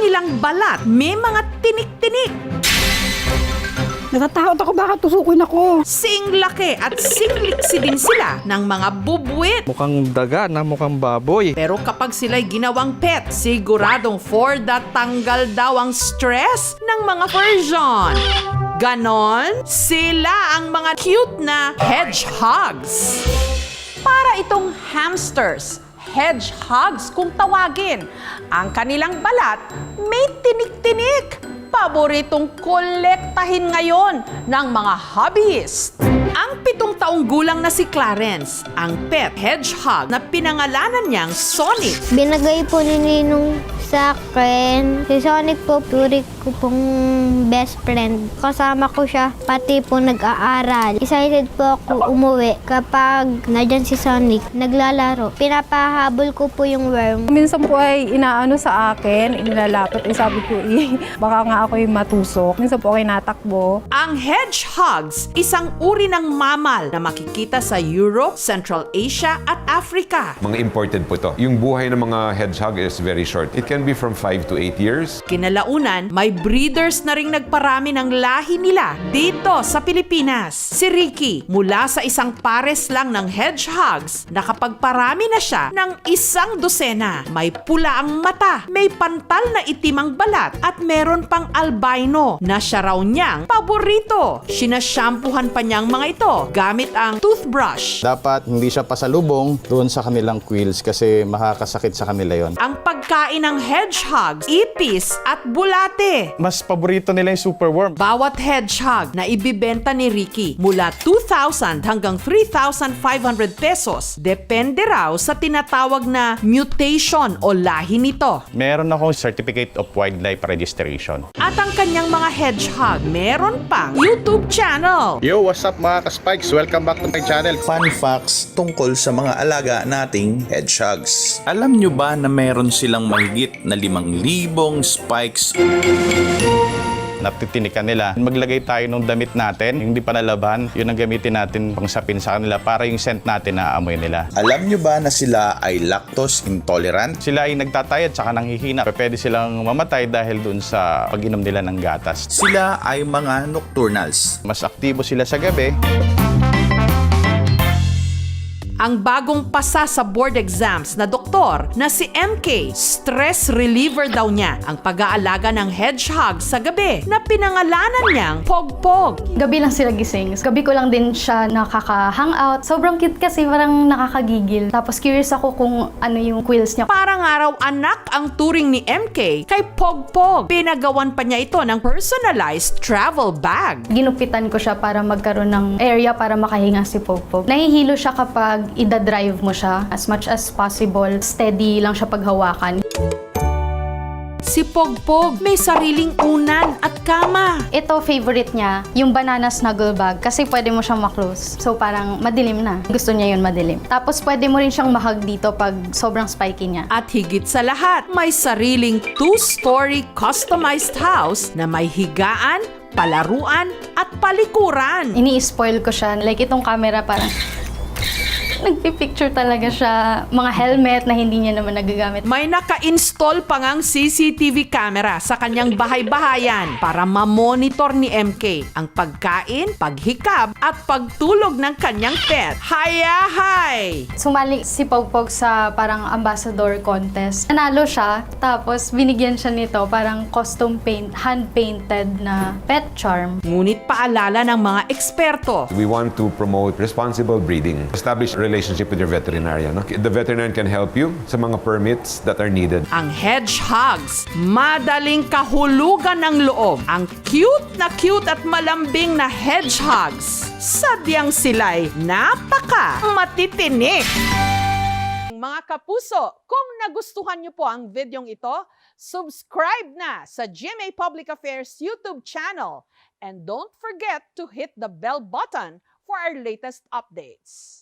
kanilang balat may mga tinik-tinik. Natatakot ako, baka tusukin ako. Sing laki at singliksi din sila ng mga bubuwit. Mukhang daga na mukhang baboy. Pero kapag sila'y ginawang pet, siguradong for the tanggal daw ang stress ng mga Persian. Ganon, sila ang mga cute na hedgehogs. Para itong hamsters, hedgehogs kung tawagin. Ang kanilang balat may tinik-tinik. Paboritong kolektahin ngayon ng mga hobbyist. Ang 7 taong gulang na si Clarence, ang pet hedgehog na pinangalanan niyang Sonic. Binagay po ni Ninong sa akin. Si Sonic po, turi ko pong best friend. Kasama ko siya, pati po nag-aaral. Excited po ako umuwi kapag nandyan si Sonic, naglalaro. Pinapahabol ko po yung worm. Minsan po ay inaano sa akin, inilalapit. Sabi ko, baka nga ako'y matusok. Minsan po ako'y natakbo. Ang hedgehogs, isang uri ng mammal na makikita sa Europe, Central Asia at Africa. Mga imported po ito. Yung buhay ng mga hedgehog is very short. It can be from 5 to 8 years. Kinalaunan, may breeders na ring nagparami ng lahi nila dito sa Pilipinas. Si Ricky, mula sa isang pares lang ng hedgehogs, nakapagparami na siya ng 1 dosena. May pula ang mata, may pantal na itim ang balat, at meron pang albino na siya raw niyang paborito. Sinashampuhan pa niyang mga ito gamit ang toothbrush. Dapat hindi siya pasalubong doon sa kanilang quills kasi makakasakit sa kanila yon. Ang pagkain ng hedgehogs, ipis at bulate. Mas paborito nila yung superworm. Bawat hedgehog na ibibenta ni Ricky mula 2,000 hanggang 3,500 pesos. Depende raw sa tinatawag na mutation o lahi nito. Meron akong Certificate of Wildlife Registration. At ang kanyang mga hedgehog, meron pang YouTube channel. Yo, what's up mga ka-spikes? Welcome back to my channel. Fun facts tungkol sa mga alaga nating hedgehogs. Alam nyo ba na meron silang mahigit na 5,000 spikes? Natitinikan nila. Maglagay tayo ng damit natin, yung hindi pa nalaban, yun ang gamitin natin pang sapin sa kanila para yung scent natin naaamoy nila. Alam nyo ba na sila ay lactose intolerant? Sila ay nagtatayad saka nanghihina. Pwede silang mamatay dahil dun sa pag-inom nila ng gatas. Sila ay mga nocturnals. Mas aktibo sila sa gabi. Ang bagong pasa sa board exams na doktor na si MK, stress reliever daw niya ang pag-aalaga ng hedgehog sa gabi na pinangalanan niyang Pogpog. Gabi lang sila gising. Gabi ko lang din siya nakaka-hangout. Sobrang cute kasi, parang nakakagigil. Tapos curious ako kung ano yung quills niya. Parang araw anak ang turing ni MK kay Pogpog. Pinagawan pa niya ito ng personalized travel bag. Ginupitan ko siya para magkaroon ng area para makahinga si Pogpog. Nahihilo siya kapag ida-drive mo siya. As much as possible, steady lang siya paghawakan. Si Pogpog may sariling unan at kama. Ito, favorite niya, yung banana snuggle bag kasi pwede mo siyang maklose. So parang madilim na. Gusto niya yun madilim. Tapos pwede mo rin siyang mahag dito pag sobrang spiky niya. At higit sa lahat, may sariling 2-story customized house na may higaan, palaruan at palikuran. Ini-spoil ko siya. Like itong camera parang nagpipicture talaga siya. Mga helmet na hindi niya naman nagagamit. May naka-install pa ngang CCTV camera sa kanyang bahay-bahayan para ma-monitor ni MK ang pagkain, paghikab at pagtulog ng kanyang pet. Hayahay! Sumali si Pogpog sa parang ambassador contest. Nanalo siya, tapos binigyan siya nito parang custom paint, hand-painted na pet charm. Ngunit paalala ng mga eksperto, We want to promote responsible breeding. Establish relationship with your veterinarian. No? The veterinarian can help you sa mga permits that are needed. ang hedgehogs, madaling kahulugan ng loob. Ang cute at malambing na hedgehogs. Sadyang sila'y napaka matitinik. Mga kapuso, kung nagustuhan niyo po ang videong ito, subscribe na sa GMA Public Affairs YouTube channel. And don't forget to hit the bell button for our latest updates.